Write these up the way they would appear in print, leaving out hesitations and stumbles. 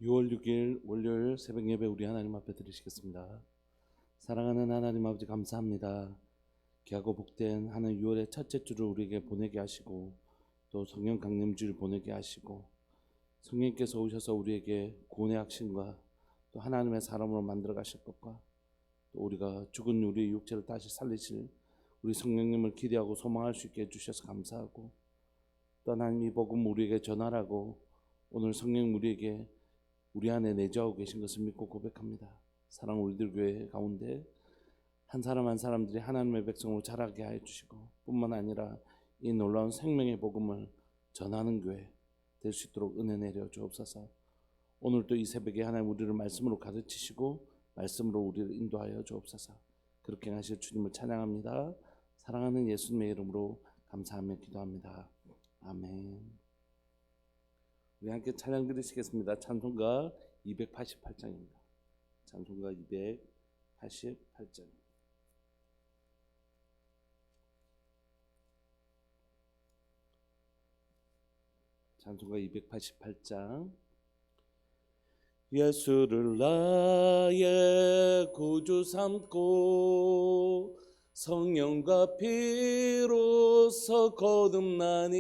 6월 6일 월요일 새벽 예배 우리 하나님 앞에 드리시겠습니다. 사랑하는 하나님 아버지 감사합니다. 귀하고 복된 하는 6월의 첫째 주를 우리에게 보내게 하시고 또 성령 강림주를 보내게 하시고 성령께서 오셔서 우리에게 구원의 확신과 또 하나님의 사람으로 만들어 가실 것과 또 우리가 죽은 우리의 육체를 다시 살리실 우리 성령님을 기대하고 소망할 수 있게 해주셔서 감사하고 또 하나님 이 복음 우리에게 전하라고 오늘 성령 우리에게 우리 안에 내주하고 계신 것을 믿고 고백합니다. 사랑 우리들 교회 가운데 한 사람 한 사람들이 하나님의 백성으로 자라게 하여 주시고 뿐만 아니라 이 놀라운 생명의 복음을 전하는 교회 될 수 있도록 은혜 내려 주옵소서. 오늘 또 이 새벽에 하나님 우리를 말씀으로 가르치시고 말씀으로 우리를 인도하여 주옵소서. 그렇게 하실 주님을 찬양합니다. 사랑하는 예수님의 이름으로 감사하며 기도합니다. 아멘. 우리 함께 찬양 드리시겠습니다. 찬송가 288장입니다. 찬송가 288장. 찬송가 288장. 예수를 나의 구주 삼고 성령과 피로서 거듭나니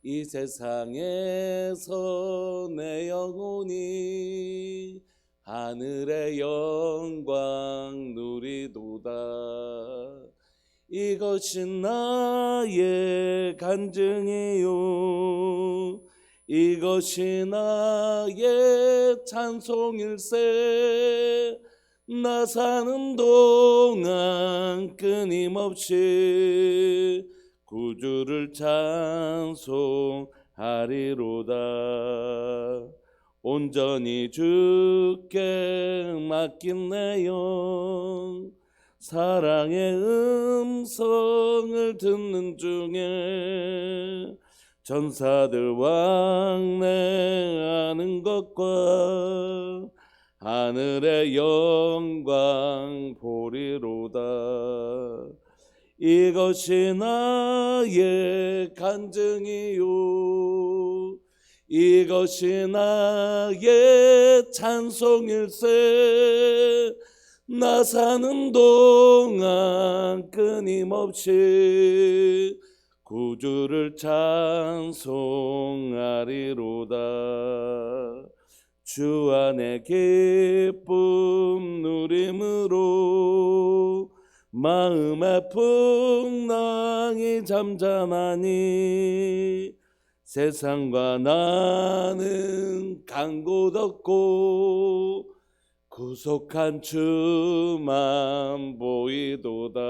이 세상에서 내 영혼이 하늘의 영광 누리도다. 이것이 나의 간증이요 이것이 나의 찬송일세. 나 사는 동안 끊임없이 구주를 찬송하리로다. 온전히 주께 맡긴 내 영 사랑의 음성을 듣는 중에 전사들 왕래하는 것과 하늘의 영광 보리로다. 이것이 나의 간증이요 이것이 나의 찬송일세. 나 사는 동안 끊임없이 구주를 찬송하리로다. 주 안에 기쁨 누림으로 마음의 풍랑이 잠잠하니 세상과 나는 간 곳 없고 구속한 주만 보이도다.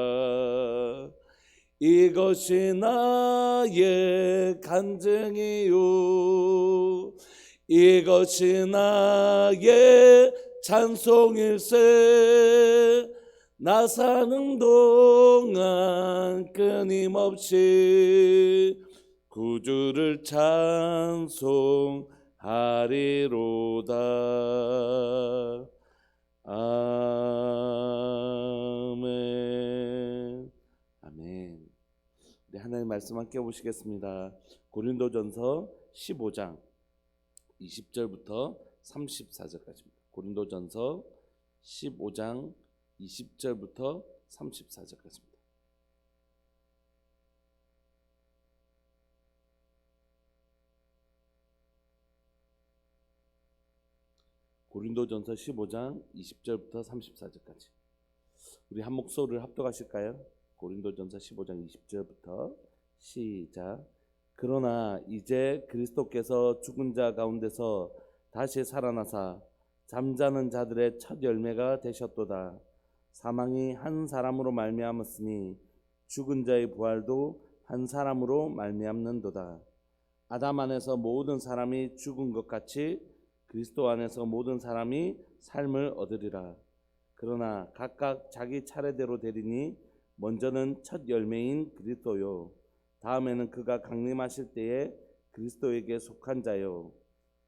이것이 나의 간증이요 이것이 나의 찬송일세. 나 사는 동안 끊임없이 구주를 찬송하리로다. 아멘. 아멘. 우리 하나님 말씀 함께 보시겠습니다. 고린도전서 15장 20절부터 34절까지입니다. 고린도전서 15장 20절부터 34절까지입니다. 고린도전서 15장 20절부터 34절까지. 우리 한 목소리를 합독하실까요? 고린도전서 15장 20절부터 시작. 그러나 이제 그리스도께서 죽은 자 가운데서 다시 살아나사 잠자는 자들의 첫 열매가 되셨도다. 사망이 한 사람으로 말미암았으니 죽은 자의 부활도 한 사람으로 말미암는도다. 아담 안에서 모든 사람이 죽은 것 같이 그리스도 안에서 모든 사람이 삶을 얻으리라. 그러나 각각 자기 차례대로 되리니 먼저는 첫 열매인 그리스도요 다음에는 그가 강림하실 때에 그리스도에게 속한 자요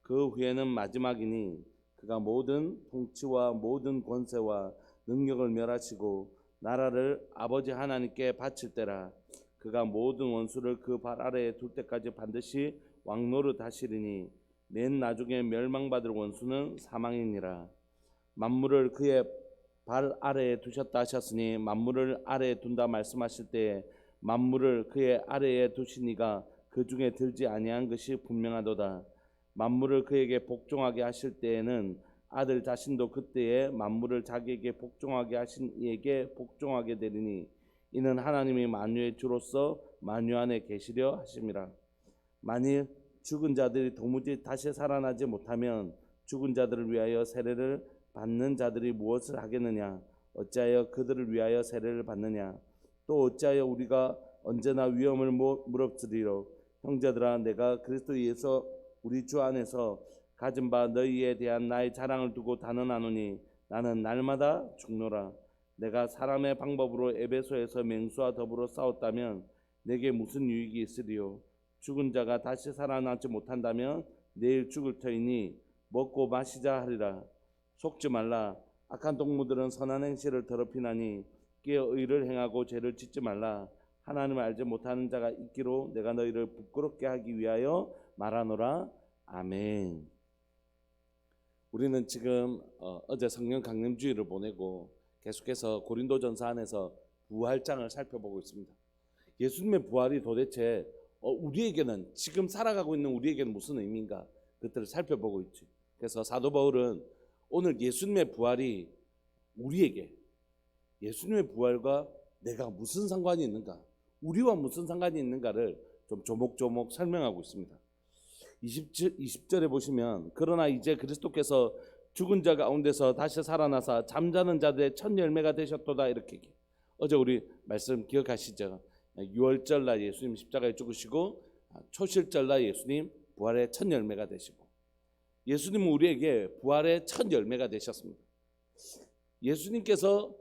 그 후에는 마지막이니 그가 모든 통치와 모든 권세와 능력을 멸하시고 나라를 아버지 하나님께 바칠 때라. 그가 모든 원수를 그 발 아래에 둘 때까지 반드시 왕노릇 하시리니 맨 나중에 멸망받을 원수는 사망이니라. 만물을 그의 발 아래에 두셨다 하셨으니 만물을 아래에 둔다 말씀하실 때에 만물을 그의 아래에 두시니가 그 중에 들지 아니한 것이 분명하도다. 만물을 그에게 복종하게 하실 때에는 아들 자신도 그때에 만물을 자기에게 복종하게 하신 이에게 복종하게 되리니 이는 하나님이 만유의 주로서 만유 안에 계시려 하심이라. 만일 죽은 자들이 도무지 다시 살아나지 못하면 죽은 자들을 위하여 세례를 받는 자들이 무엇을 하겠느냐? 어찌하여 그들을 위하여 세례를 받느냐? 또 어찌하여 우리가 언제나 위험을 무릅쓰리로? 형제들아, 내가 그리스도 예수 우리 주 안에서 가진 바 너희에 대한 나의 자랑을 두고 단언하노니 나는 날마다 죽노라. 내가 사람의 방법으로 에베소에서 맹수와 더불어 싸웠다면 내게 무슨 유익이 있으리요? 죽은 자가 다시 살아나지 못한다면 내일 죽을 터이니 먹고 마시자 하리라. 속지 말라. 악한 동무들은 선한 행실을 더럽히나니 깨어 의를 행하고 죄를 짓지 말라. 하나님을 알지 못하는 자가 있기로 내가 너희를 부끄럽게 하기 위하여 말하노라. 아멘. 우리는 지금 어제 성령 강림주의를 보내고 계속해서 고린도전서 안에서 부활장을 살펴보고 있습니다. 예수님의 부활이 도대체 우리에게는 지금 살아가고 있는 우리에게는 무슨 의미인가 그것들을 살펴보고 있지. 그래서 사도 바울은 오늘 예수님의 부활이 우리에게 예수님의 부활과 내가 무슨 상관이 있는가, 우리와 무슨 상관이 있는가를 좀 조목조목 설명하고 있습니다. 20절에 보시면 그러나 이제 그리스도께서 죽은 자 가운데서 다시 살아나사 잠자는 자들의 첫 열매가 되셨도다 이렇게 얘기해요. 어제 우리 말씀 기억하시죠? 6월절 날 예수님 십자가에 죽으시고 초실절 날 예수님 부활의 첫 열매가 되시고 예수님은 우리에게 부활의 첫 열매가 되셨습니다. 예수님께서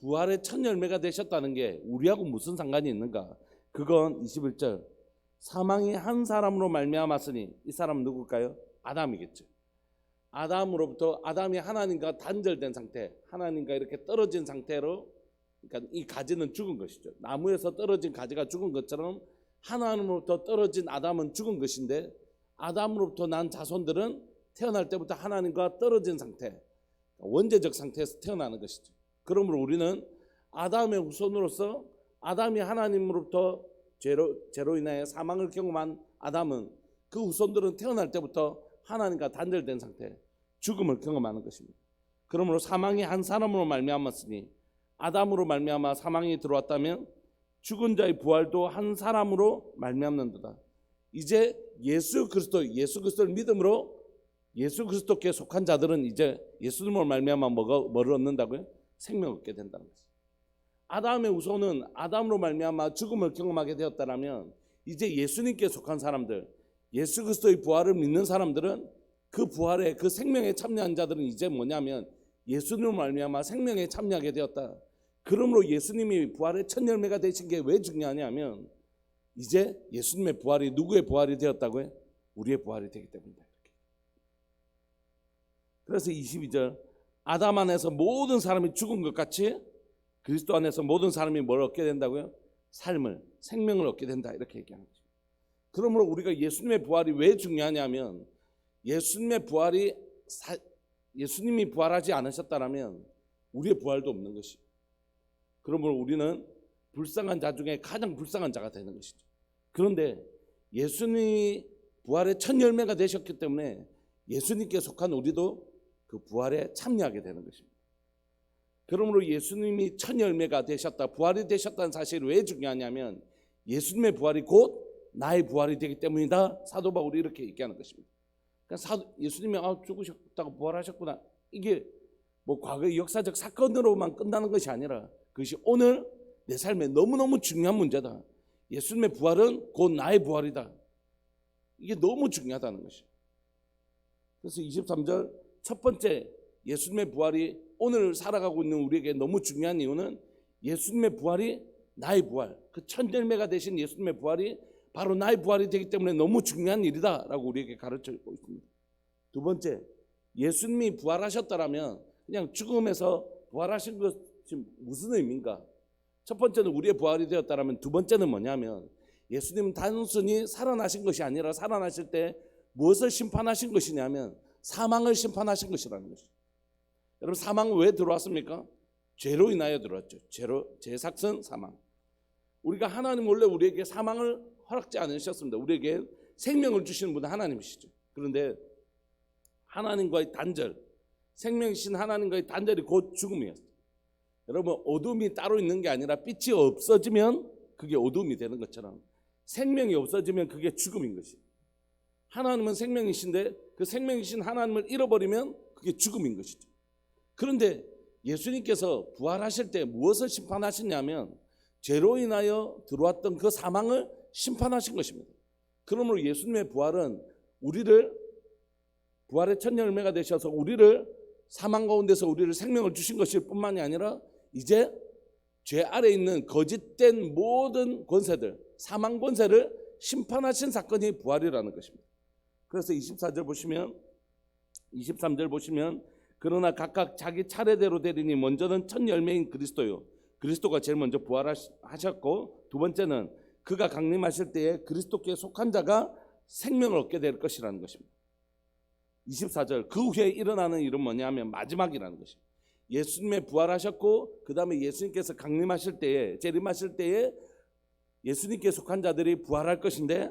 부활의 첫 열매가 되셨다는 게 우리하고 무슨 상관이 있는가? 그건 21절 사망이 한 사람으로 말미암았으니 이 사람은 누굴까요? 아담이겠죠. 아담으로부터 아담이 하나님과 단절된 상태, 하나님과 이렇게 떨어진 상태로, 그러니까 이 가지는 죽은 것이죠. 나무에서 떨어진 가지가 죽은 것처럼 하나님으로부터 떨어진 아담은 죽은 것인데 아담으로부터 난 자손들은 태어날 때부터 하나님과 떨어진 상태, 원죄적 상태에서 태어나는 것이죠. 그러므로 우리는 아담의 후손으로서 아담이 하나님으로부터 죄로 인하여 사망을 경험한 아담은 그 후손들은 태어날 때부터 하나님과 단절된 상태, 죽음을 경험하는 것입니다. 그러므로 사망이 한 사람으로 말미암았으니 아담으로 말미암아 사망이 들어왔다면 죽은 자의 부활도 한 사람으로 말미암는도다. 이제 예수 그리스도를 믿음으로 예수 그리스도께 속한 자들은 이제 예수님으로 말미암아 뭐를 얻는다고요? 생명을 얻게 된다는 것입니다. 아담의 후손은 아담으로 말미암아 죽음을 경험하게 되었다면 이제 예수님께 속한 사람들, 예수 그리스도의 부활을 믿는 사람들은 그 부활에 그 생명에 참여한 자들은 이제 뭐냐면 예수님으로 말미암아 생명에 참여하게 되었다. 그러므로 예수님이 부활의 첫 열매가 되신 게 왜 중요하냐면 이제 예수님의 부활이 누구의 부활이 되었다고요? 우리의 부활이 되기 때문이다. 그래서 22절 아담 안에서 모든 사람이 죽은 것 같이 그리스도 안에서 모든 사람이 뭘 얻게 된다고요? 생명을 얻게 된다 이렇게 얘기하는 거죠. 그러므로 우리가 예수님의 부활이 왜 중요하냐면 예수님이 부활하지 않으셨다면 우리의 부활도 없는 것이죠. 그러므로 우리는 불쌍한 자 중에 가장 불쌍한 자가 되는 것이죠. 그런데 예수님이 부활의 첫 열매가 되셨기 때문에 예수님께 속한 우리도 그 부활에 참여하게 되는 것입니다. 그러므로 예수님이 첫 열매가 되셨다, 부활이 되셨다는 사실이 왜 중요하냐면 예수님의 부활이 곧 나의 부활이 되기 때문이다. 사도 바울이 이렇게 얘기하는 것입니다. 그러니까 예수님이 죽으셨다고 부활하셨구나, 이게 뭐 과거의 역사적 사건으로만 끝나는 것이 아니라 그것이 오늘 내 삶에 너무너무 중요한 문제다. 예수님의 부활은 곧 나의 부활이다. 이게 너무 중요하다는 것이죠. 그래서 23절 첫 번째 예수님의 부활이 오늘 살아가고 있는 우리에게 너무 중요한 이유는 예수님의 부활이 나의 부활, 그 첫 열매가 되신 예수님의 부활이 바로 나의 부활이 되기 때문에 너무 중요한 일이다라고 우리에게 가르쳐주고 있습니다. 두 번째, 예수님이 부활하셨다라면 그냥 죽음에서 부활하신 것이 무슨 의미인가? 첫 번째는 우리의 부활이 되었다라면 두 번째는 뭐냐면 예수님은 단순히 살아나신 것이 아니라 살아나실 때 무엇을 심판하신 것이냐면 사망을 심판하신 것이라는 것이죠. 여러분, 사망은 왜 들어왔습니까? 죄로 인하여 들어왔죠. 죄 삭선 사망. 우리가 하나님 원래 우리에게 사망을 허락지 않으셨습니다. 우리에게 생명을 주시는 분은 하나님이시죠. 그런데 하나님과의 단절, 생명이신 하나님과의 단절이 곧 죽음이었어요. 여러분, 어둠이 따로 있는 게 아니라 빛이 없어지면 그게 어둠이 되는 것처럼 생명이 없어지면 그게 죽음인 것이에요. 하나님은 생명이신데 그 생명이신 하나님을 잃어버리면 그게 죽음인 것이죠. 그런데 예수님께서 부활하실 때 무엇을 심판하시냐면 죄로 인하여 들어왔던 그 사망을 심판하신 것입니다. 그러므로 예수님의 부활은 우리를, 부활의 첫 열매가 되셔서 우리를 사망 가운데서 우리를 생명을 주신 것일 뿐만이 아니라 이제 죄 아래 있는 거짓된 모든 권세들, 사망 권세를 심판하신 사건이 부활이라는 것입니다. 그래서 24절 보시면, 23절 보시면, 그러나 각각 자기 차례대로 되리니 먼저는 첫 열매인 그리스도요, 그리스도가 제일 먼저 부활하셨고, 두 번째는 그가 강림하실 때에 그리스도께 속한 자가 생명을 얻게 될 것이라는 것입니다. 24절, 그 후에 일어나는 일은 뭐냐면 마지막이라는 것입니다. 예수님의 부활하셨고 그 다음에 예수님께서 강림하실 때에, 재림하실 때에 예수님께 속한 자들이 부활할 것인데,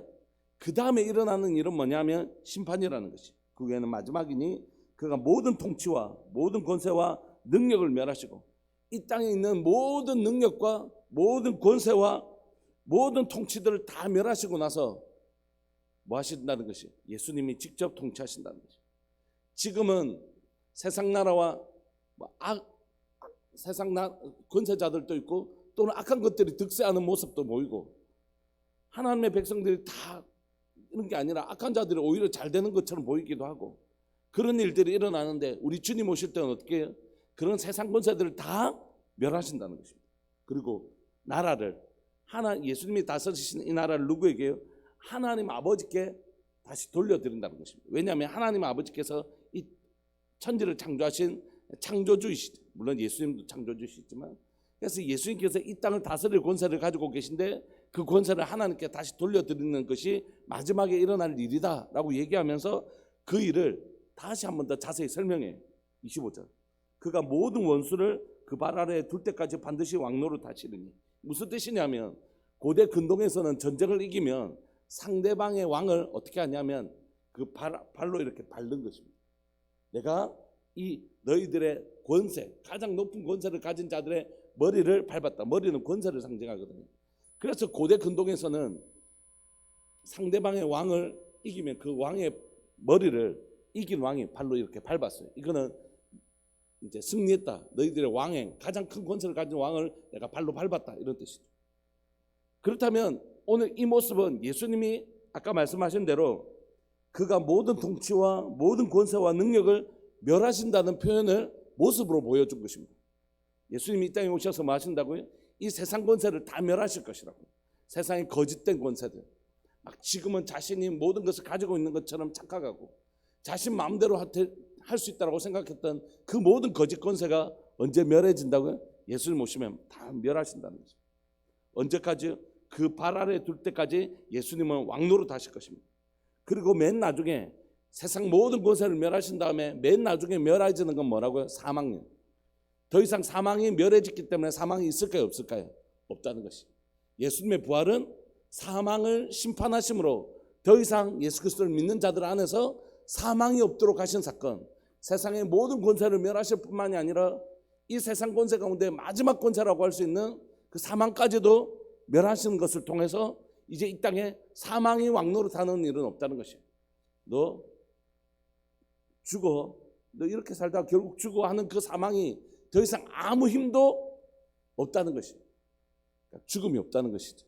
그 다음에 일어나는 일은 뭐냐면 심판이라는 것이. 그 후에는 마지막이니 그가 모든 통치와 모든 권세와 능력을 멸하시고 이 땅에 있는 모든 능력과 모든 권세와 모든 통치들을 다 멸하시고 나서 뭐 하신다는 것이? 예수님이 직접 통치하신다는 것이. 지금은 세상 나라와 세상 권세자들도 있고 또는 악한 것들이 득세하는 모습도 보이고, 하나님의 백성들이 다 이런 게 아니라 악한 자들이 오히려 잘 되는 것처럼 보이기도 하고, 그런 일들이 일어나는데 우리 주님 오실 때는 어떻게 해요? 그런 세상 권세들을 다 멸하신다는 것입니다. 그리고 나라를, 예수님이 다스리시는 이 나라를 누구에게요? 하나님 아버지께 다시 돌려드린다는 것입니다. 왜냐하면 하나님 아버지께서 이 천지를 창조하신 창조주이시죠. 물론 예수님도 창조주시지만, 그래서 예수님께서 이 땅을 다스릴 권세를 가지고 계신데 그 권세를 하나님께 다시 돌려드리는 것이 마지막에 일어날 일이다 라고 얘기하면서 그 일을 다시 한 번 더 자세히 설명해요. 25절, 그가 모든 원수를 그 발 아래에 둘 때까지 반드시 왕노릇 하시리니. 무슨 뜻이냐면 고대 근동에서는 전쟁을 이기면 상대방의 왕을 어떻게 하냐면 그 발로 이렇게 밟는 것입니다. 내가 이 너희들의 권세, 가장 높은 권세를 가진 자들의 머리를 밟았다. 머리는 권세를 상징하거든요. 그래서 고대 근동에서는 상대방의 왕을 이기면 그 왕의 머리를 이긴 왕이 발로 이렇게 밟았어요. 이거는 이제 승리했다. 너희들의 왕행, 가장 큰 권세를 가진 왕을 내가 발로 밟았다, 이런 뜻이죠. 그렇다면 오늘 이 모습은 예수님이 아까 말씀하신 대로 그가 모든 통치와 모든 권세와 능력을 멸하신다는 표현을 모습으로 보여준 것입니다. 예수님이 이 땅에 오셔서 뭐 하신다고요? 이 세상 권세를 다 멸하실 것이라고. 세상의 거짓된 권세들, 막 지금은 자신이 모든 것을 가지고 있는 것처럼 착각하고 자신 마음대로 할 수 있다고 생각했던 그 모든 거짓 권세가 언제 멸해진다고요? 예수님 오시면 다 멸하신다는 거죠. 언제까지요? 그 발 아래에 둘 때까지 예수님은 왕노릇 하실 것입니다. 그리고 맨 나중에 세상 모든 권세를 멸하신 다음에 맨 나중에 멸해지는 건 뭐라고요? 사망이요. 더 이상 사망이 멸해졌기 때문에 사망이 있을까요? 없을까요? 없다는 것이. 예수님의 부활은 사망을 심판하심으로 더 이상 예수 그리스도를 믿는 자들 안에서 사망이 없도록 하신 사건, 세상의 모든 권세를 멸하실 뿐만이 아니라 이 세상 권세 가운데 마지막 권세라고 할 수 있는 그 사망까지도 멸하시는 것을 통해서 이제 이 땅에 사망이 왕노릇하는 일은 없다는 것이에요. 너 죽어, 너 이렇게 살다가 결국 죽어 하는 그 사망이 더 이상 아무 힘도 없다는 것이에요. 그러니까 죽음이 없다는 것이죠.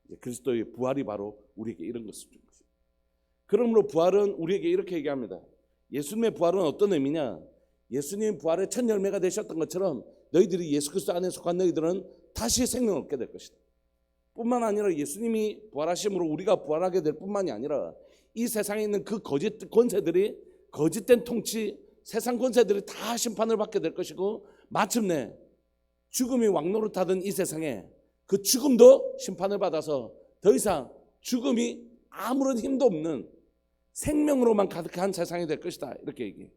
이제 그리스도의 부활이 바로 우리에게 이런 것을 준 것이에요. 그러므로 부활은 우리에게 이렇게 얘기합니다. 예수님의 부활은 어떤 의미냐? 예수님의 부활의 첫 열매가 되셨던 것처럼 너희들이 예수 그리스도 안에 속한 너희들은 다시 생명을 얻게 될 것이다. 뿐만 아니라 예수님이 부활하심으로 우리가 부활하게 될 뿐만이 아니라 이 세상에 있는 그 거짓 권세들이, 거짓된 통치, 세상 권세들이 다 심판을 받게 될 것이고, 마침내 죽음이 왕노릇하던 이 세상에 그 죽음도 심판을 받아서 더 이상 죽음이 아무런 힘도 없는 생명으로만 가득한 세상이 될 것이다 이렇게 얘기해요.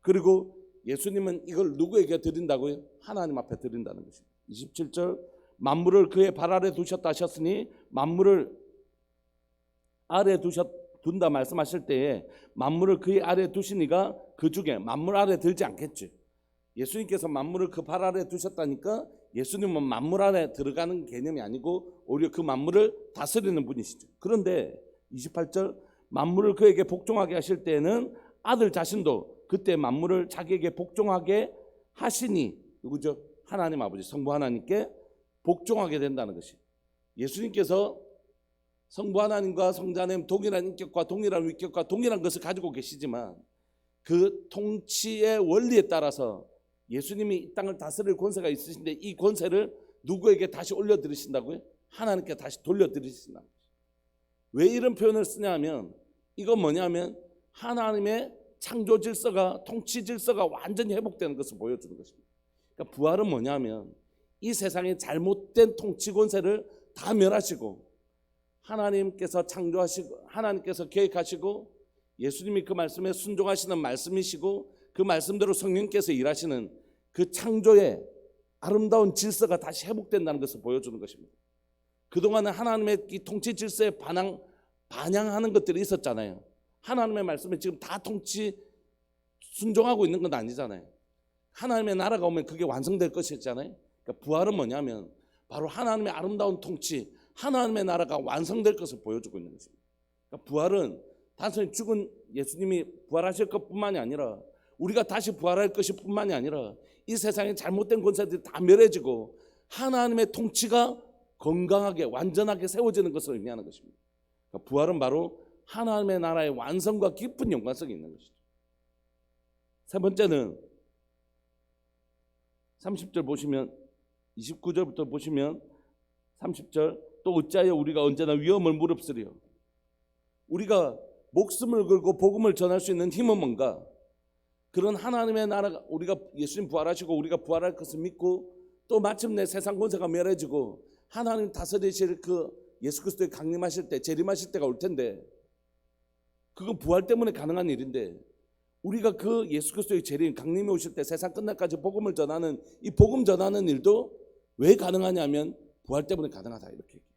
그리고 예수님은 이걸 누구에게 드린다고요? 하나님 앞에 드린다는 것입니다. 27절 만물을 그의 발 아래 두셨다 하셨으니 만물을 아래 둔다 말씀하실 때에 만물을 그의 아래 두시니가 그 중에 만물 아래 들지 않겠지. 예수님께서 만물을 그 발 아래 두셨다니까 예수님은 만물 아래 들어가는 개념이 아니고 오히려 그 만물을 다스리는 분이시죠. 그런데 28절 만물을 그에게 복종하게 하실 때에는 아들 자신도 그때 만물을 자기에게 복종하게 하시니 누구죠? 하나님 아버지 성부 하나님께 복종하게 된다는 것이. 예수님께서 성부 하나님과 성자 하나님 동일한 인격과 동일한 위격과 동일한 것을 가지고 계시지만 그 통치의 원리에 따라서 예수님이 이 땅을 다스릴 권세가 있으신데 이 권세를 누구에게 다시 올려드리신다고요? 하나님께 다시 돌려드리신다. 왜 이런 표현을 쓰냐 하면 이건 뭐냐면 하나님의 창조 질서가 통치 질서가 완전히 회복되는 것을 보여주는 것입니다. 그러니까 부활은 뭐냐면 이 세상의 잘못된 통치 권세를 다 멸하시고 하나님께서 창조하시고 하나님께서 계획하시고 예수님이 그 말씀에 순종하시는 말씀이시고 그 말씀대로 성령께서 일하시는 그 창조의 아름다운 질서가 다시 회복된다는 것을 보여주는 것입니다. 그동안은 하나님의 이 통치 질서에 반향하는 것들이 있었잖아요. 하나님의 말씀에 지금 다 통치 순종하고 있는 건 아니잖아요. 하나님의 나라가 오면 그게 완성될 것이잖아요. 그러니까 부활은 뭐냐면 바로 하나님의 아름다운 통치, 하나님의 나라가 완성될 것을 보여주고 있는 것입니다. 그러니까 부활은 단순히 죽은 예수님이 부활하실 것뿐만이 아니라 우리가 다시 부활할 것이 뿐만이 아니라 이 세상의 잘못된 권세들이 다 멸해지고 하나님의 통치가 건강하게 완전하게 세워지는 것을 의미하는 것입니다. 그러니까 부활은 바로 하나님의 나라의 완성과 깊은 연관성이 있는 것이죠. 세 번째는 30절 보시면 29절부터 보시면 30절 또 어찌하여 우리가 언제나 위험을 무릅쓰리요. 우리가 목숨을 걸고 복음을 전할 수 있는 힘은 뭔가? 그런 하나님의 나라가 우리가 예수님 부활하시고 우리가 부활할 것을 믿고 또 마침내 세상 권세가 멸해지고 하나님 다스리실 그 예수 그리스도의 강림하실 때 재림하실 때가 올 텐데 그건 부활 때문에 가능한 일인데 우리가 그 예수 그리스도의 재림 강림이 오실 때 세상 끝날까지 복음을 전하는 이 복음 전하는 일도 왜 가능하냐면 부활 때문에 가능하다 이렇게 얘기해요.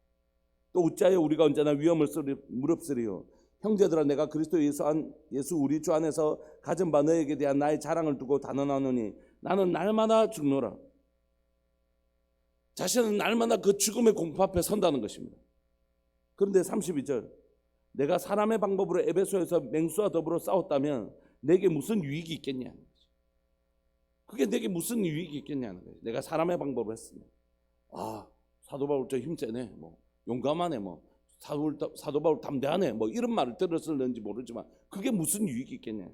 또 어찌하여 우리가 언제나 위험을 무릅쓰리요. 형제들아 내가 그리스도 예수 우리 주 안에서 가진 바 너에게 대한 나의 자랑을 두고 단언하노니 나는 날마다 죽노라. 자신은 날마다 그 죽음의 공포 앞에 선다는 것입니다. 그런데 32절 내가 사람의 방법으로 에베소에서 맹수와 더불어 싸웠다면 내게 무슨 유익이 있겠냐. 그게 내게 무슨 유익이 있겠냐는 거예요. 내가 사람의 방법으로 했으면 사도 바울 저 힘세네 뭐 용감하네 뭐 사도 바울 담대하네 뭐 이런 말을 들었을는지 모르지만 그게 무슨 유익이 있겠냐.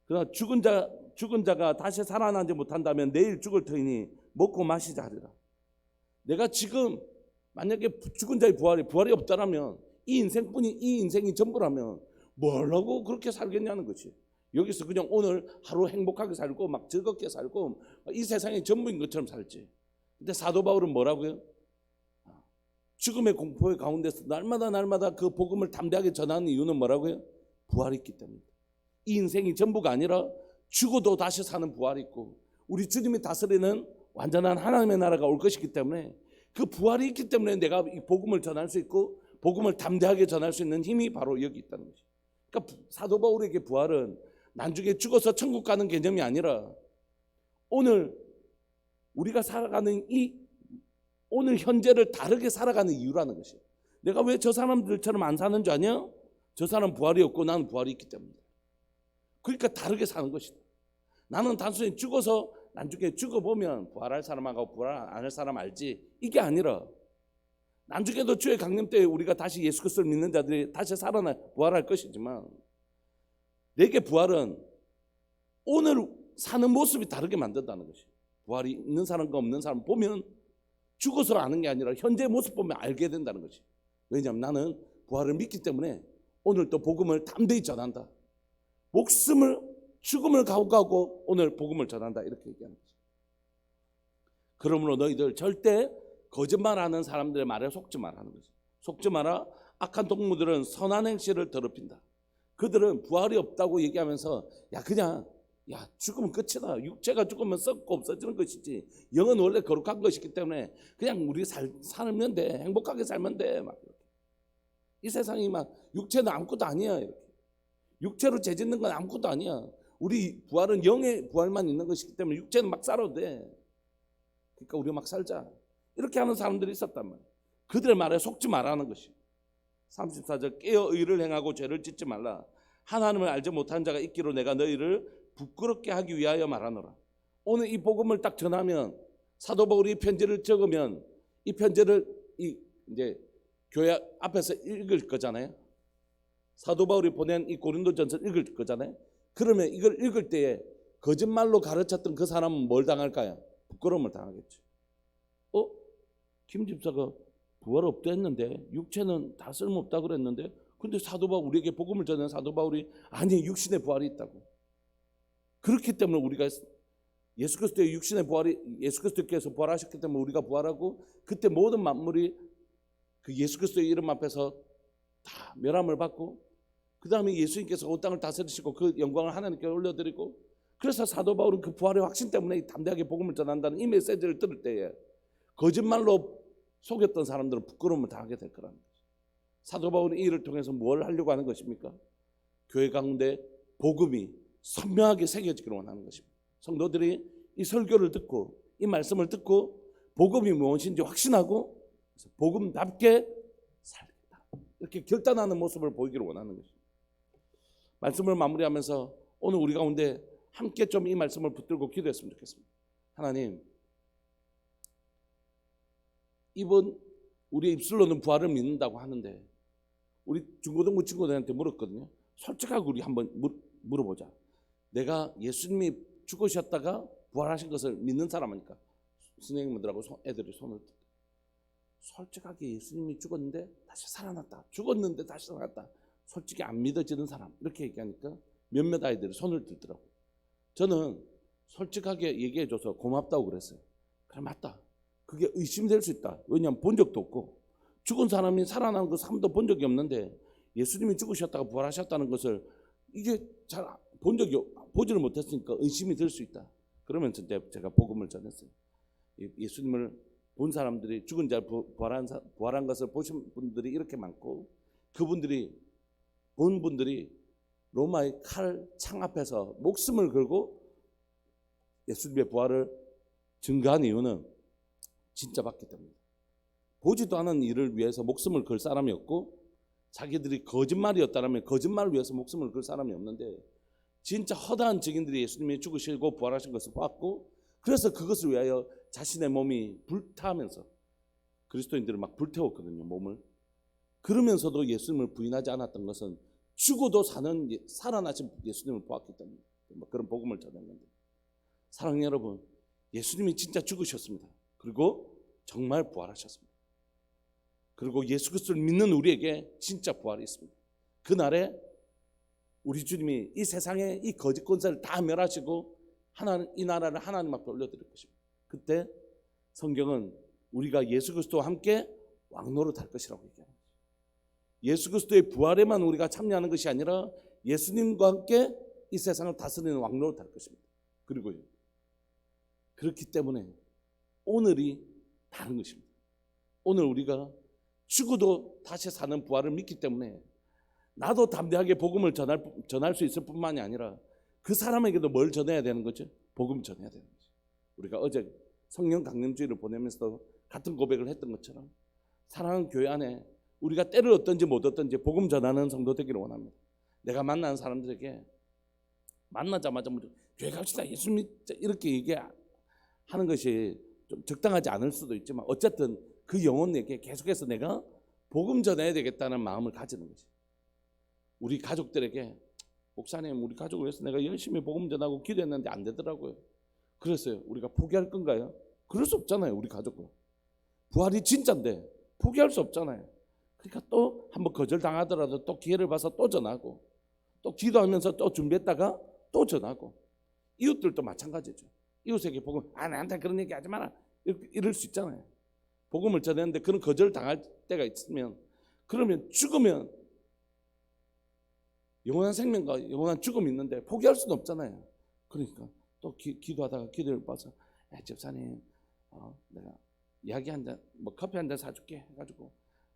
그러나 죽은 자가 다시 살아나지 못한다면 내일 죽을 터이니 먹고 마시자 하리라. 내가 지금 만약에 죽은 자의 부활이 없다라면 이 인생이 전부라면 뭐라고 그렇게 살겠냐는 것이. 여기서 그냥 오늘 하루 행복하게 살고 막 즐겁게 살고 이 세상의 전부인 것처럼 살지. 근데 사도 바울은 뭐라고요? 죽음의 공포의 가운데서 날마다 그 복음을 담대하게 전하는 이유는 뭐라고요? 부활이 있기 때문입니다. 이 인생이 전부가 아니라 죽어도 다시 사는 부활이 있고 우리 주님이 다스리는 완전한 하나님의 나라가 올 것이기 때문에 그 부활이 있기 때문에 내가 이 복음을 전할 수 있고 복음을 담대하게 전할 수 있는 힘이 바로 여기 있다는 것이죠. 그러니까 사도 바울에게 부활은 나중에 죽어서 천국 가는 개념이 아니라 오늘 우리가 살아가는 이 오늘 현재를 다르게 살아가는 이유라는 것이에요. 내가 왜 저 사람들처럼 안 사는 줄 아냐? 저 사람 부활이 없고 나는 부활이 있기 때문이다. 그러니까 다르게 사는 것이다. 나는 단순히 죽어서 나중에 죽어보면 부활할 사람하고 부활 안 할 사람 알지 이게 아니라 나중에도 주의 강림 때 우리가 다시 예수 그리스도를 믿는 자들이 다시 살아나 부활할 것이지만 내게 부활은 오늘 사는 모습이 다르게 만든다는 것이에요. 부활이 있는 사람과 없는 사람 보면 죽어서 아는 게 아니라 현재 모습 보면 알게 된다는 것이에요. 왜냐하면 나는 부활을 믿기 때문에 오늘 또 복음을 담대히 전한다. 죽음을 각오하고 오늘 복음을 전한다 이렇게 얘기하는 거죠. 그러므로 너희들 절대 거짓말하는 사람들의 말에 속지 말라는 거죠. 속지 마라. 악한 동무들은 선한 행실을 더럽힌다. 그들은 부활이 없다고 얘기하면서 그냥 죽으면 끝이다. 육체가 죽으면 썩고 없어지는 것이지 영은 원래 거룩한 것이기 때문에 그냥 우리 살면 돼. 행복하게 살면 돼. 막 이렇게. 이 세상이 막 육체는 아무것도 아니야. 이렇게. 육체로 죄짓는 건 아무것도 아니야. 우리 부활은 영의 부활만 있는 것이기 때문에 육체는 막 살아도 돼. 그러니까 우리가 막 살자. 이렇게 하는 사람들이 있었단 말이야. 그들의 말에 속지 말라는 것이. 34절 깨어 의를 행하고 죄를 짓지 말라. 하나님을 알지 못한 자가 있기로 내가 너희를 부끄럽게 하기 위하여 말하노라. 오늘 이 복음을 딱 전하면 사도 바울이 편지를 적으면 이 편지를 이제 교회 앞에서 읽을 거잖아요. 사도 바울이 보낸 이 고린도전서를 읽을 거잖아요. 그러면 이걸 읽을 때에 거짓말로 가르쳤던 그 사람은 뭘 당할까요? 부끄러움을 당하겠죠. 김 집사가 부활 없다 했는데 육체는 다 쓸모없다 그랬는데 근데 사도 바울 우리에게 복음을 전하는 사도 바울이 아니 육신의 부활이 있다고. 그렇기 때문에 우리가 예수 그리스도의 육신의 부활이 예수 그리스도께서 부활하셨기 때문에 우리가 부활하고 그때 모든 만물이 그 예수 그리스도의 이름 앞에서 다 멸함을 받고 그 다음에 예수님께서 온 땅을 다스리시고 그 영광을 하나님께 올려드리고 그래서 사도 바울은 그 부활의 확신 때문에 담대하게 복음을 전한다는 이 메시지를 들을 때에 거짓말로 속였던 사람들은 부끄러움을 당하게 될 거라는 거죠. 사도 바울은 이 일을 통해서 뭘 하려고 하는 것입니까? 교회 가운데 복음이 선명하게 새겨지기를 원하는 것입니다. 성도들이 이 설교를 듣고 이 말씀을 듣고 복음이 무엇인지 확신하고 복음답게 살겠다. 이렇게 결단하는 모습을 보이기를 원하는 것입니다. 말씀을 마무리하면서 오늘 우리 가운데 함께 좀 이 말씀을 붙들고 기도했으면 좋겠습니다. 하나님, 이번 우리의 입술로는 부활을 믿는다고 하는데 우리 중고등부 친구들한테 물었거든요. 솔직하게 우리 한번 물어보자. 내가 예수님이 죽으셨다가 부활하신 것을 믿는 사람이니까 선생님들하고 애들이 손을 들고 솔직하게 예수님이 죽었는데 다시 살아났다. 죽었는데 다시 살아났다. 솔직히 안 믿어지는 사람 이렇게 얘기하니까 몇몇 아이들이 손을 들더라고요. 저는 솔직하게 얘기해줘서 고맙다고 그랬어요. 그래 맞다. 그게 의심될 수 있다. 왜냐하면 본 적도 없고 죽은 사람이 살아나는 그 삶도 본 적이 없는데 예수님이 죽으셨다가 부활하셨다는 것을 이게 잘 보지를 못했으니까 의심이 들 수 있다. 그러면서 제가 복음을 전했어요. 예수님을 본 사람들이 죽은 자 부활한 것을 보신 분들이 이렇게 많고 그분들이 본 분들이 로마의 칼 창 앞에서 목숨을 걸고 예수님의 부활을 증거한 이유는 진짜 받기 때문입니다. 보지도 않은 일을 위해서 목숨을 걸 사람이 없고 자기들이 거짓말이었다면 거짓말을 위해서 목숨을 걸 사람이 없는데 진짜 허다한 증인들이 예수님이 죽으시고 부활하신 것을 봤고 그래서 그것을 위하여 자신의 몸이 불타면서 그리스도인들을 막 불태웠거든요. 몸을. 그러면서도 예수님을 부인하지 않았던 것은 죽어도 살아나신 예수님을 보았기 때문에 그런 복음을 전한 건데 사랑하는 여러분, 예수님이 진짜 죽으셨습니다. 그리고 정말 부활하셨습니다. 그리고 예수 그리스도를 믿는 우리에게 진짜 부활이 있습니다. 그날에 우리 주님이 이 세상에 이 거짓 권세를 다 멸하시고 이 나라를 하나님 앞에 올려드릴 것입니다. 그때 성경은 우리가 예수 그리스도와 함께 왕노릇할 것이라고 얘기합니다. 예수 그리스도의 부활에만 우리가 참여하는 것이 아니라 예수님과 함께 이 세상을 다스리는 왕노릇할 것입니다. 그리고요, 그렇기 때문에 오늘이 다른 것입니다. 오늘 우리가 죽어도 다시 사는 부활을 믿기 때문에 나도 담대하게 복음을 전할 수 있을 뿐만이 아니라 그 사람에게도 뭘 전해야 되는 거죠? 복음 전해야 되는 거죠. 우리가 어제 성령 강림주의를 보내면서 같은 고백을 했던 것처럼 사랑하는 교회 안에 우리가 때를 얻든지 못 얻든지 복음 전하는 성도 되기를 원합니다. 내가 만나는 사람들에게 만나자마자 교회 갑시다 예수 믿자 이렇게 얘기하는 것이 좀 적당하지 않을 수도 있지만 어쨌든 그 영혼에게 계속해서 내가 복음 전해야 되겠다는 마음을 가지는 거지. 우리 가족들에게 목사님 우리 가족을 위해서 내가 열심히 복음 전하고 기도했는데 안 되더라고요. 그랬어요. 우리가 포기할 건가요? 그럴 수 없잖아요. 우리 가족은 부활이 진짜인데 포기할 수 없잖아요. 그러니까 또 한번 거절당하더라도 또 기회를 봐서 또 전하고 또 기도하면서 또 준비했다가 또 전하고 이웃들도 마찬가지죠. 이웃에게 복음 나한테 그런 얘기 하지 마라 이럴 수 있잖아요. 복음을 전했는데 그런 거절당할 때가 있으면 그러면 죽으면 영원한 생명과 영원한 죽음이 있는데 포기할 수는 없잖아요. 그러니까 또 기도하다가 기도를 봐서 집사님 내가 이야기 한 잔, 뭐 커피 한 잔 사줄게 해가지고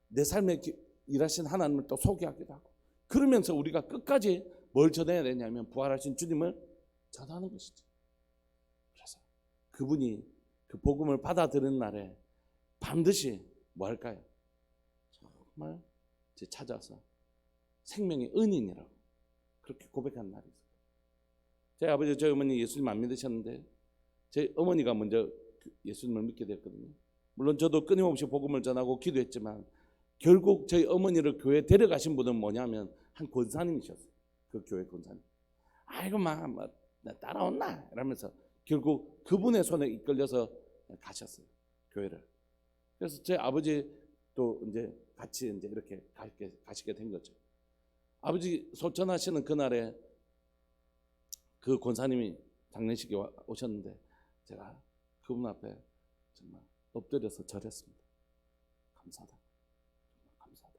내 삶에 일하신 하나님을 또 소개하기도 하고, 그러면서 우리가 끝까지 뭘 전해야 되냐면 부활하신 주님을 전하는 것이죠. 그래서 그분이 그 복음을 받아들인 날에 반드시 뭐 할까요? 정말 찾아서 생명의 은인이라고 그렇게 고백한 날이 있어요. 저희 아버지, 저희 어머니 예수님 안 믿으셨는데 저희 어머니가 먼저 예수님을 믿게 됐거든요. 물론 저도 끊임없이 복음을 전하고 기도했지만 결국 저희 어머니를 교회에 데려가신 분은 뭐냐면 한 권사님이셨어요. 그 교회 권사님. 아이고 막 따라온나 이러면서 결국 그분의 손에 이끌려서 가셨어요, 교회를. 그래서 제 아버지도 이제 같이 이제 이렇게 가시게 된 거죠. 아버지 소천하시는 그날에 그 권사님이 장례식에 오셨는데 제가 그분 앞에 정말 엎드려서 절했습니다. 감사하다. 감사하다.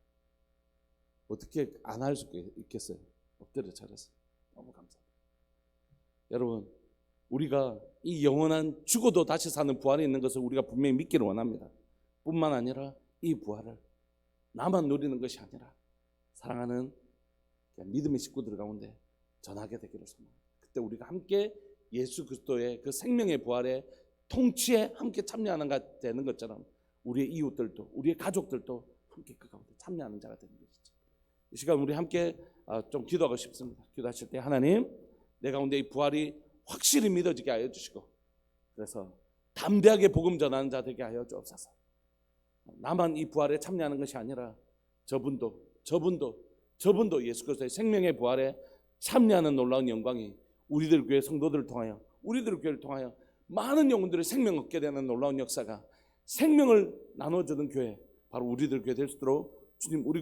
어떻게 안 할 수 있겠어요? 엎드려 절했어요. 너무 감사하다. 여러분, 우리가 이 영원한 죽어도 다시 사는 부활이 있는 것을 우리가 분명히 믿기를 원합니다. 뿐만 아니라 이 부활을 나만 누리는 것이 아니라 사랑하는 믿음의 식구들 가운데 전하게 되기를 소망합니다. 그때 우리가 함께 예수 그리스도의 그 생명의 부활의 통치에 함께 참여하는 가 되는 것처럼 우리의 이웃들도, 우리의 가족들도 함께 그 가운데 참여하는 자가 되는 것이죠. 이 시간 우리 함께 좀 기도하고 싶습니다. 기도하실 때 하나님, 내 가운데 이 부활이 확실히 믿어지게 하여 주시고, 그래서 담대하게 복음 전하는 자 되게 하여 주옵소서. 나만 이 부활에 참여하는 것이 아니라 저분도 예수 그리스도의 생명의 부활에 참여하는 놀라운 영광이 우리들 교회 성도들을 통하여, 우리들 교회를 통하여 많은 영혼들의 생명 얻게 되는 놀라운 역사가, 생명을 나눠주는 교회, 바로 우리들 교회 될 수 있도록 주님, 우리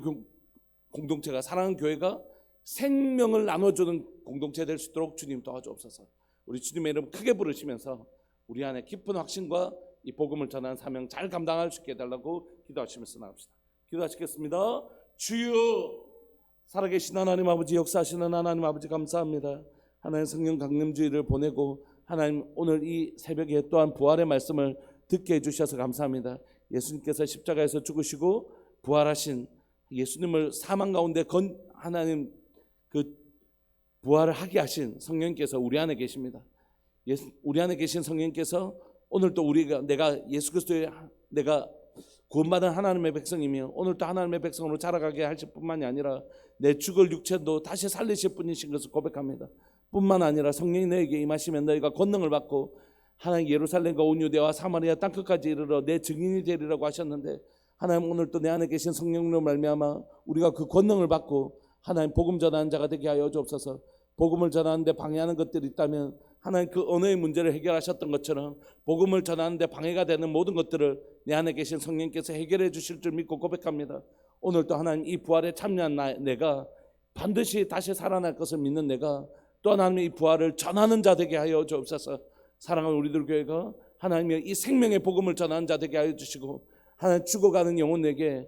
공동체가, 사랑하는 교회가 생명을 나눠주는 공동체 될 수 있도록 주님 도와주옵소서. 우리 주님의 이름 크게 부르시면서 우리 안에 깊은 확신과 이 복음을 전하는 사명 잘 감당할 수 있게 해달라고 기도하시면서 나갑시다. 기도하시겠습니다. 주여, 살아계신 하나님 아버지, 역사하시는 하나님 아버지 감사합니다. 하나님 성령 강림주의를 보내고 하나님 오늘 이 새벽에 또한 부활의 말씀을 듣게 해주셔서 감사합니다. 예수님께서 십자가에서 죽으시고 부활하신 예수님을 사망 가운데 하나님 그 부활을 하게 하신 성령께서 우리 안에 계십니다. 우리 안에 계신 성령께서 오늘 또 내가 예수 그리스도의 내가 구원받은 하나님의 백성이며 오늘 또 하나님의 백성으로 자라가게 하실 뿐만이 아니라 내 죽을 육체도 다시 살리실 분이신 것을 고백합니다. 뿐만 아니라 성령이 너에게 임하시면 너희가 권능을 받고 하나님 예루살렘과 온 유대와 사마리아 땅끝까지 이르러 내 증인이 되리라고 하셨는데, 하나님 오늘 또 내 안에 계신 성령으로 말미암아 우리가 그 권능을 받고 하나님 복음 전하는 자가 되게 하여 주옵소서. 복음을 전하는데 방해하는 것들이 있다면 하나님 그 언어의 문제를 해결하셨던 것처럼 복음을 전하는데 방해가 되는 모든 것들을 내 안에 계신 성령께서 해결해 주실 줄 믿고 고백합니다. 오늘 또 하나님 이 부활에 참여한 내가 반드시 다시 살아날 것을 믿는 내가 또 하나님의 이 부활을 전하는 자 되게 하여 주옵소서. 사랑하는 우리들 교회가 하나님의 이 생명의 복음을 전하는 자 되게 하여 주시고, 하나님 죽어가는 영혼에게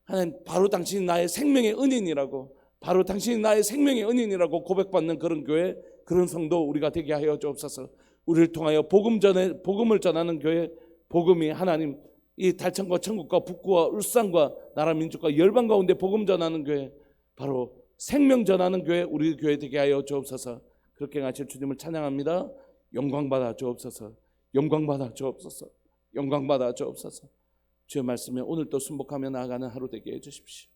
하나님 바로 당신이 나의 생명의 은인이라고, 바로 당신이 나의 생명의 은인이라고 고백받는 그런 교회, 그런 성도 우리가 되게 하여 주옵소서. 우리를 통하여 복음을 전하는 교회, 복음이 하나님 이 달천과 천국과 북구와 울산과 나라 민족과 열방 가운데 복음 전하는 교회, 바로 생명 전하는 교회, 우리 교회 되게 하여 주옵소서. 그렇게 하실 주님을 찬양합니다. 영광 받아 주옵소서. 영광 받아 주옵소서. 영광 받아 주옵소서. 주의 말씀에 오늘 또 순복하며 나아가는 하루 되게 해 주십시오.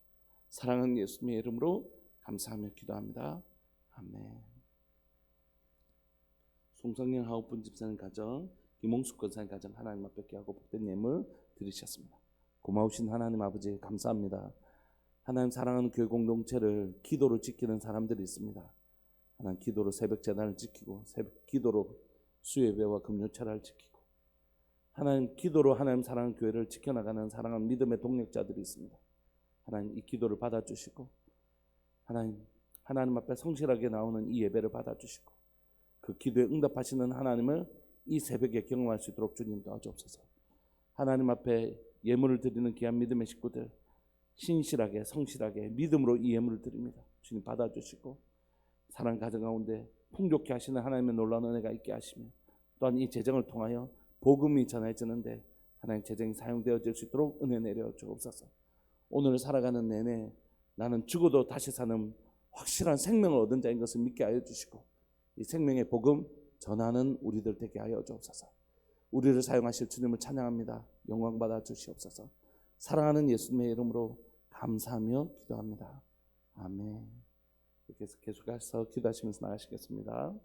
사랑하는 예수님의 이름으로 감사하며 기도합니다. 아멘. 송성령 하우픈 집사님 가정, 김홍숙 권사님 가정 하나님 앞에 귀하고 복된 예물 드리셨습니다. 고마우신 하나님 아버지 감사합니다. 하나님 사랑하는 교회 공동체를 기도로 지키는 사람들이 있습니다. 하나님 기도로 새벽 제단을 지키고, 새벽 기도로 수요예배와 금요철을 지키고, 하나님 기도로 하나님 사랑하는 교회를 지켜나가는 사랑하는 믿음의 동력자들이 있습니다. 하나님 이 기도를 받아주시고, 하나님 앞에 성실하게 나오는 이 예배를 받아주시고, 그 기도에 응답하시는 하나님을 이 새벽에 경험할 수 있도록 주님 도와주옵소서. 하나님 앞에 예물을 드리는 귀한 믿음의 식구들, 신실하게 성실하게 믿음으로 이 예물을 드립니다. 주님 받아주시고 사랑 가정 가운데 풍족케 하시는 하나님의 놀라운 은혜가 있게 하시며 또한 이 재정을 통하여 복음이 전해지는데 하나님 재정이 사용되어질 수 있도록 은혜 내려 주옵소서. 오늘 살아가는 내내 나는 죽어도 다시 사는 확실한 생명을 얻은 자인 것을 믿게 하여 주시고 이 생명의 복음 전하는 우리들 되게 하여 주옵소서. 우리를 사용하실 주님을 찬양합니다. 영광 받아 주시옵소서. 사랑하는 예수님의 이름으로 감사하며 기도합니다. 아멘. 이렇게 계속해서 기도하시면서 나가시겠습니다.